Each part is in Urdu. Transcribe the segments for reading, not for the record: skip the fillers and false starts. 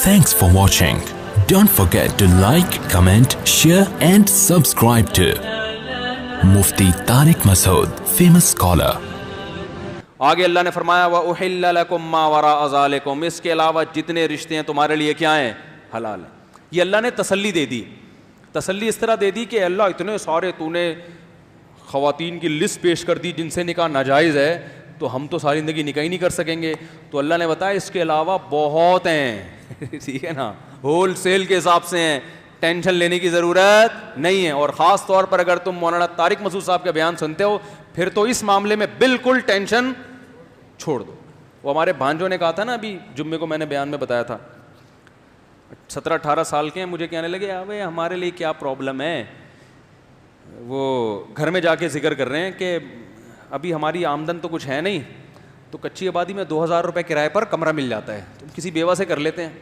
Thanks for watching. Don't forget to like, comment, share and subscribe to Mufti Tariq Masood, famous scholar. آگے اللہ نے فرمایا وَأُحِلَّ لَكُم مَّا وَرَاءَ ذَلِكُم، اس کے علاوہ جتنے رشتے ہیں تمہارے لیے کیا ہیں؟ حلال ہیں. یہ اللہ نے تسلی دے دی. تسلی اس طرح دے دی کہ اللہ اتنے سارے تو نے خواتین کی لسٹ پیش کر دی جن سے نکاح ناجائز ہے، تو ہم تو ساری زندگی نکاح ہی نہیں کر سکیں گے. تو اللہ نے بتایا اس کے علاوہ بہت ہیں. ٹھیک ہے نا، ہول سیل کے حساب سے ہیں، ٹینشن لینے کی ضرورت نہیں ہے. اور خاص طور پر اگر تم مولانا طارق مسعود صاحب کا بیان سنتے ہو پھر تو اس معاملے میں بالکل ٹینشن چھوڑ دو. وہ ہمارے بھانجوں نے کہا تھا نا، ابھی جمعے کو میں نے بیان میں بتایا تھا، 17-18 سال کے ہیں، مجھے کہنے لگے ابے ہمارے لیے کیا پرابلم ہے. وہ گھر میں جا کے ذکر کر رہے ہیں کہ ابھی ہماری آمدن تو کچھ ہے نہیں، تو کچی آبادی میں 2000 روپے کرائے پر کمرہ مل جاتا ہے، تو کسی بیوہ سے کر لیتے ہیں.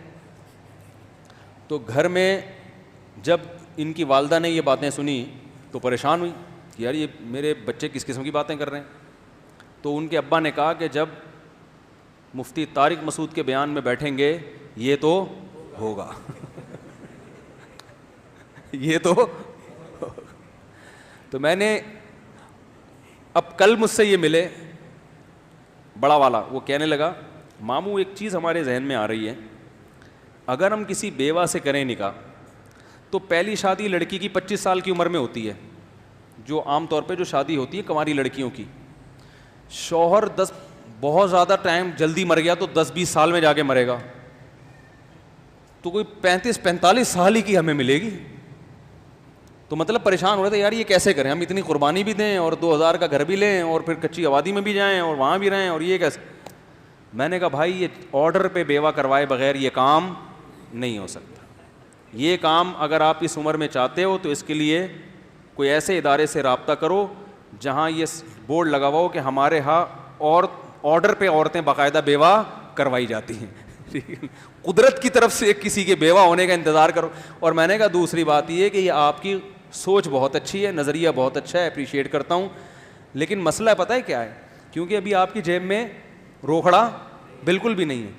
تو گھر میں جب ان کی والدہ نے یہ باتیں سنی تو پریشان ہوئی کہ یار یہ میرے بچے کس قسم کی باتیں کر رہے ہیں. تو ان کے ابا نے کہا کہ جب مفتی طارق مسعود کے بیان میں بیٹھیں گے یہ تو ہوگا. یہ تو میں نے اب کل مجھ سے یہ ملے بڑا والا، وہ کہنے لگا ماموں ایک چیز ہمارے ذہن میں آ رہی ہے، اگر ہم کسی بیوہ سے کریں نکاح تو پہلی شادی لڑکی کی 25 سال کی عمر میں ہوتی ہے، جو عام طور پہ جو شادی ہوتی ہے کنواری لڑکیوں کی. شوہر بہت زیادہ ٹائم جلدی مر گیا تو 10-20 سال میں جا کے مرے گا، تو کوئی 35-45 سال ہی کی ہمیں ملے گی. تو مطلب پریشان ہو رہے تھے یار یہ کیسے کریں، ہم اتنی قربانی بھی دیں اور 2000 کا گھر بھی لیں اور پھر کچی آبادی میں بھی جائیں اور وہاں بھی رہیں، اور یہ کیسے. میں نے کہا بھائی یہ آرڈر پہ بیوہ کروائے بغیر یہ کام نہیں ہو سکتا. یہ کام اگر آپ اس عمر میں چاہتے ہو تو اس کے لیے کوئی ایسے ادارے سے رابطہ کرو جہاں یہ بورڈ لگا ہوا ہو کہ ہمارے ہاں اور آرڈر پہ عورتیں باقاعدہ بیوہ کروائی جاتی ہیں. قدرت کی طرف سے کسی کے بیوہ ہونے کا انتظار کرو. اور میں نے کہا دوسری بات یہ کہ یہ آپ کی سوچ بہت اچھی ہے، نظریہ بہت اچھا ہے، اپریشیٹ کرتا ہوں، لیکن مسئلہ پتہ ہے کیا ہے، کیونکہ ابھی آپ کی جیب میں روکھڑا بالکل بھی نہیں ہے.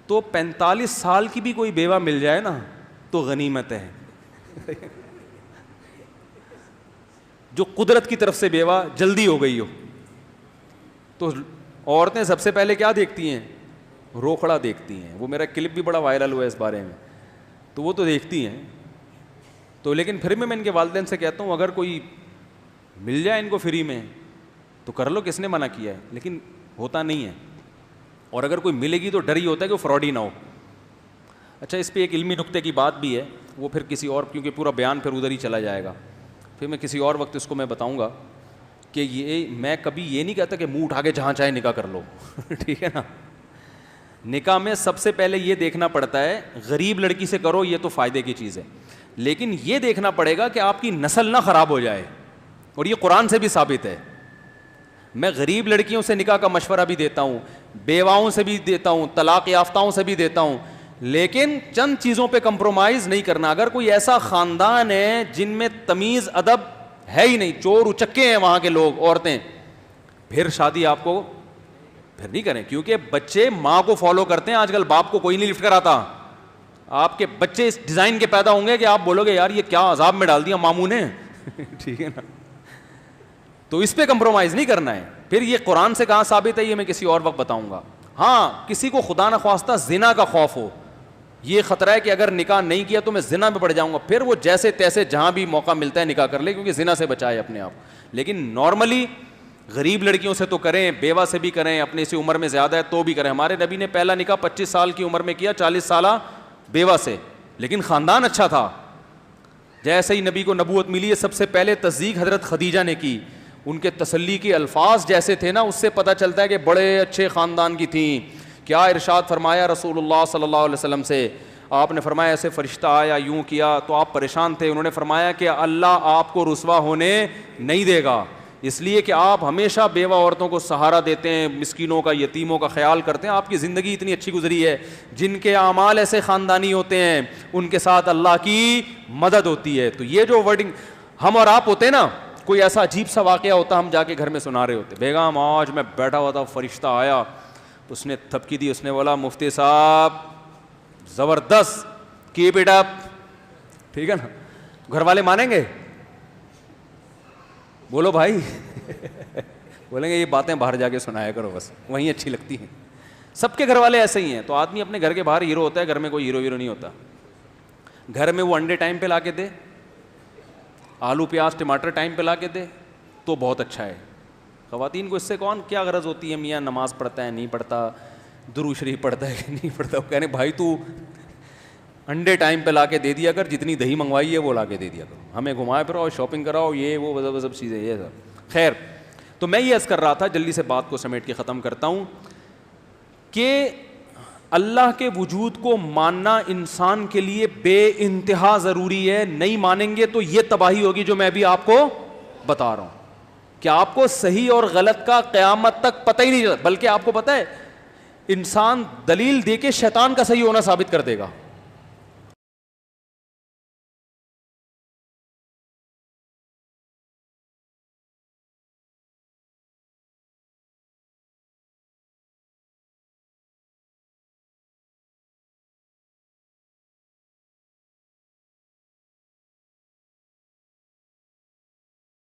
تو 45 سال کی بھی کوئی بیوہ مل جائے نا تو غنیمت ہے. جو قدرت کی طرف سے بیوہ جلدی ہو گئی ہو. تو عورتیں سب سے پہلے کیا دیکھتی ہیں؟ روکھڑا دیکھتی ہیں. وہ میرا کلپ بھی بڑا وائرل ہوا ہے اس بارے میں، تو وہ تو دیکھتی ہیں. تو لیکن پھر میں ان کے والدین سے کہتا ہوں اگر کوئی مل جائے ان کو فری میں تو کر لو، کس نے منع کیا ہے، لیکن ہوتا نہیں ہے. اور اگر کوئی ملے گی تو ڈر ہی ہوتا ہے کہ وہ فراڈ ہی نہ ہو. اچھا اس پہ ایک علمی نقطے کی بات بھی ہے، وہ پھر کسی اور، کیونکہ پورا بیان پھر ادھر ہی چلا جائے گا، پھر میں کسی اور وقت اس کو میں بتاؤں گا کہ یہ میں کبھی یہ نہیں کہتا کہ منہ اٹھا کے جہاں چاہے نکاح کر لو. ٹھیک ہے نا، نکاح میں سب سے پہلے یہ دیکھنا پڑتا ہے، غریب لڑکی سے کرو یہ تو فائدے کی چیز ہے، لیکن یہ دیکھنا پڑے گا کہ آپ کی نسل نہ خراب ہو جائے، اور یہ قرآن سے بھی ثابت ہے. میں غریب لڑکیوں سے نکاح کا مشورہ بھی دیتا ہوں، بیواؤں سے بھی دیتا ہوں، طلاق یافتاؤں سے بھی دیتا ہوں، لیکن چند چیزوں پہ کمپرومائز نہیں کرنا. اگر کوئی ایسا خاندان ہے جن میں تمیز ادب ہے ہی نہیں، چور اچکے ہیں وہاں کے لوگ، عورتیں، پھر شادی آپ کو پھر نہیں کریں، کیونکہ بچے ماں کو فالو کرتے ہیں. آج کل باپ کو کوئی نہیں لفٹ کراتا. آپ کے بچے اس ڈیزائن کے پیدا ہوں گے کہ آپ بولو گے یار یہ کیا عذاب میں ڈال دیا ماموں نے. ٹھیک ہے نا، تو اس پہ کمپرومائز نہیں کرنا ہے. پھر یہ قرآن سے کہاں ثابت ہے یہ میں کسی اور وقت بتاؤں گا. ہاں کسی کو خدا نخواستہ زنا کا خوف ہو، یہ خطرہ ہے کہ اگر نکاح نہیں کیا تو میں زنا میں پڑ جاؤں گا، پھر وہ جیسے تیسے جہاں بھی موقع ملتا ہے نکاح کر لے، کیونکہ زنا سے بچائے اپنے آپ. لیکن نارملی غریب لڑکیوں سے تو کریں، بیوہ سے بھی کریں، اپنے اسی عمر میں زیادہ ہے تو بھی کریں. ہمارے نبی نے پہلا نکاح 25 سال کی عمر میں کیا، 40 سالہ بیوہ سے، لیکن خاندان اچھا تھا. جیسے ہی نبی کو نبوت ملی ہے سب سے پہلے تصدیق حضرت خدیجہ نے کی. ان کے تسلی کے الفاظ جیسے تھے نا، اس سے پتہ چلتا ہے کہ بڑے اچھے خاندان کی تھیں. کیا ارشاد فرمایا رسول اللہ صلی اللہ علیہ وسلم سے، آپ نے فرمایا ایسے فرشتہ آیا یوں کیا تو آپ پریشان تھے. انہوں نے فرمایا کہ اللہ آپ کو رسوا ہونے نہیں دے گا، اس لیے کہ آپ ہمیشہ بیوہ عورتوں کو سہارا دیتے ہیں، مسکینوں کا، یتیموں کا خیال کرتے ہیں. آپ کی زندگی اتنی اچھی گزری ہے. جن کے اعمال ایسے خاندانی ہوتے ہیں ان کے ساتھ اللہ کی مدد ہوتی ہے. تو یہ جو ورڈنگ ہم اور آپ ہوتے ہیں نا، کوئی ایسا عجیب سا واقعہ ہوتا ہم جا کے گھر میں سنا رہے ہوتے، بیگم آج میں بیٹھا ہوا تھا فرشتہ آیا، اس نے تھپکی دی، اس نے بولا مفتی صاحب زبردست, کیپ اٹ اپ, ٹھیک ہے نا. گھر والے مانیں گے؟ بولو بھائی. بولیں گے یہ باتیں باہر جا کے سنایا کرو, بس وہیں اچھی لگتی ہیں. سب کے گھر والے ایسے ہی ہیں. تو آدمی اپنے گھر کے باہر ہیرو ہوتا ہے, گھر میں کوئی ہیرو نہیں ہوتا. گھر میں وہ انڈے ٹائم پہ لا کے دے, آلو پیاز ٹماٹر ٹائم پہ لا کے دے تو بہت اچھا ہے. خواتین کو اس سے کون کیا غرض ہوتی ہے, میاں نماز پڑھتا ہے نہیں پڑھتا, درود شریف پڑھتا ہے کہ نہیں پڑھتا. وہ کہنے بھائی تو انڈے ٹائم پہ لا کے دے دیا کر, جتنی دہی منگوائی ہے وہ لا کے دے دیا کرو, ہمیں گھمائے پھرو, شاپنگ کراؤ, یہ وہ سب چیزیں یہ سب. خیر, تو میں یہ عرض کر رہا تھا, جلدی سے بات کو سمیٹ کے ختم کرتا ہوں, کہ اللہ کے وجود کو ماننا انسان کے لیے بے انتہا ضروری ہے. نہیں مانیں گے تو یہ تباہی ہوگی جو میں ابھی آپ کو بتا رہا ہوں, کہ آپ کو صحیح اور غلط کا قیامت تک پتہ ہی نہیں چلتا. بلکہ آپ کو پتہ ہے انسان دلیل دے کے شیطان کا صحیح ہونا ثابت کر دے گا.